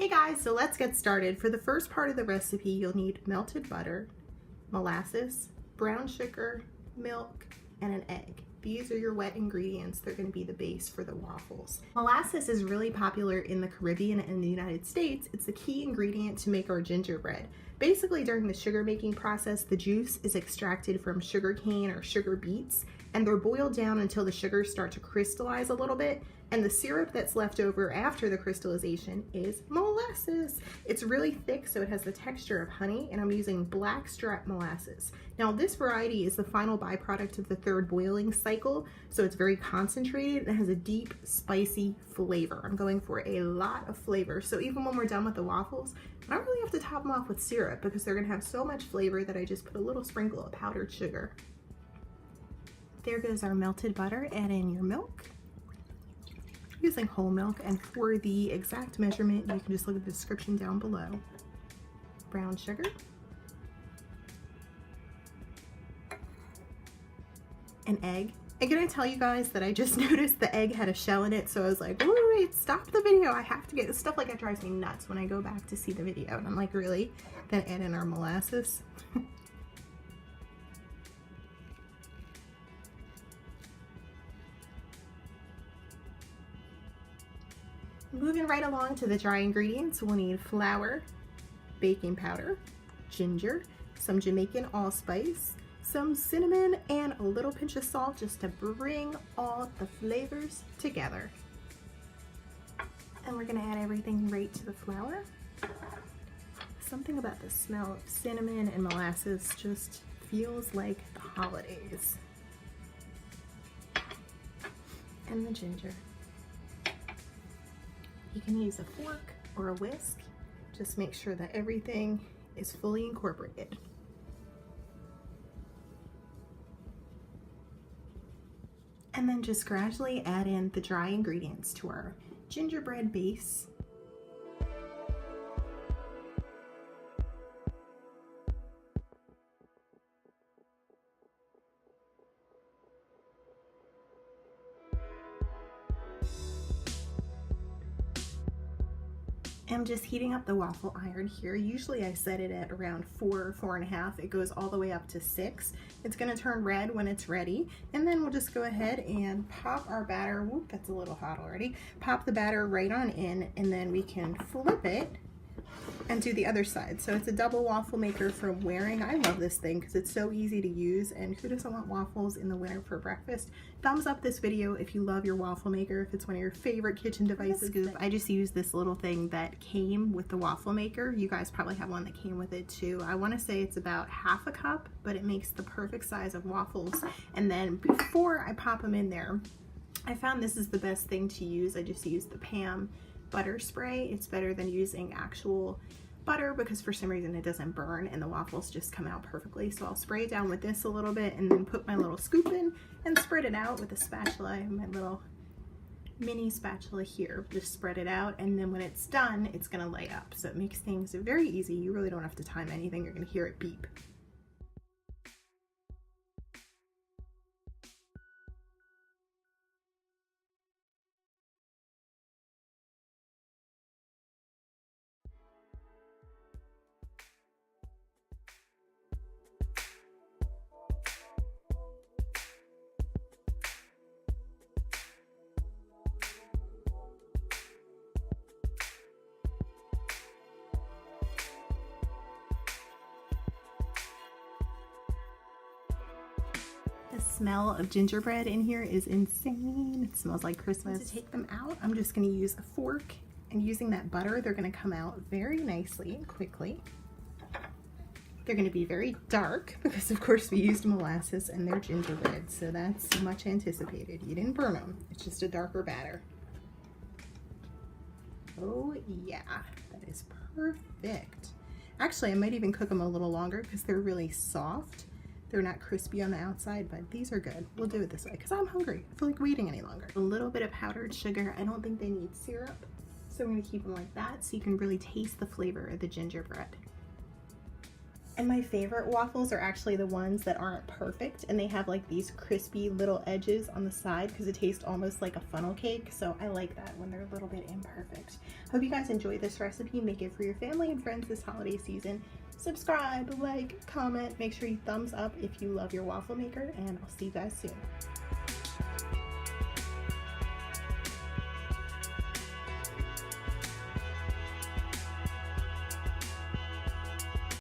Hey guys, so let's get started. For the first part of the recipe, you'll need melted butter, molasses, brown sugar, milk, and an egg. These are your wet ingredients. They're going to be the base for the waffles. Molasses is really popular in the Caribbean and the United States. It's the key ingredient to make our gingerbread. Basically, during the sugar making process, the juice is extracted from sugar cane or sugar beets, and they're boiled down until the sugars start to crystallize a little bit, and the syrup that's left over after the crystallization is molasses. It's really thick, so it has the texture of honey, and I'm using Blackstrap Molasses. Now, this variety is the final byproduct of the third boiling cycle, so it's very concentrated and has a deep, spicy flavor. I'm going for a lot of flavor, so even when we're done with the waffles, I don't really have to top them off with syrup because they're gonna have so much flavor that I just put a little sprinkle of powdered sugar. There goes our melted butter. Add in your milk. Using whole milk, and for the exact measurement, you can just look at the description down below. Brown sugar. An egg. I'm gonna tell you guys that I just noticed the egg had a shell in it, so I was like, wait, stop the video. I have to get this stuff, like, it drives me nuts when I go back to see the video, and I'm like, really? Then add in our molasses. Moving right along to the dry ingredients, we'll need flour, baking powder, ginger, some Jamaican allspice, some cinnamon, and a little pinch of salt just to bring all the flavors together. And we're gonna add everything right to the flour. Something about the smell of cinnamon and molasses just feels like the holidays. And the ginger. You can use a fork or a whisk. Just make sure that everything is fully incorporated. And then just gradually add in the dry ingredients to our gingerbread base. I'm just heating up the waffle iron here. Usually I set it at around 4, 4.5. It goes all the way up to 6. It's gonna turn red when it's ready. And then we'll just go ahead and pop our batter. Whoop, that's a little hot already. Pop the batter right on in, and then we can flip it and do the other side. So it's a double waffle maker for wearing. I love this thing because it's so easy to use, and who doesn't want waffles in the winter for breakfast? Thumbs up this video if you love your waffle maker, if it's one of your favorite kitchen devices. Scoop. I just used this little thing that came with the waffle maker. You guys probably have one that came with it too. I want to say it's about half a cup, but it makes the perfect size of waffles. And then before I pop them in there, I found this is the best thing to use. I just use the Pam butter spray. It's better than using actual butter because for some reason it doesn't burn and the waffles just come out perfectly. So I'll spray it down with this a little bit and then put my little scoop in and spread it out with a spatula. I have my little mini spatula here. Just spread it out, and then when it's done, it's gonna lay up. So it makes things very easy. You really don't have to time anything. You're gonna hear it beep. The smell of gingerbread in here is insane. It smells like Christmas. To take them out, I'm just gonna use a fork, and using that butter, they're gonna come out very nicely and quickly. They're gonna be very dark because of course we used molasses and they're gingerbread, so that's much anticipated. You didn't burn them, it's just a darker batter. Oh yeah, that is perfect. Actually, I might even cook them a little longer because they're really soft. They're not crispy on the outside, but these are good. We'll do it this way because I'm hungry. I feel like waiting any longer. A little bit of powdered sugar. I don't think they need syrup, so I'm gonna keep them like that so you can really taste the flavor of the gingerbread. And my favorite waffles are actually the ones that aren't perfect and they have like these crispy little edges on the side because it tastes almost like a funnel cake. So I like that when they're a little bit imperfect. Hope you guys enjoy this recipe. Make it for your family and friends this holiday season. Subscribe, like, comment, make sure you thumbs up if you love your waffle maker, and I'll see you guys soon.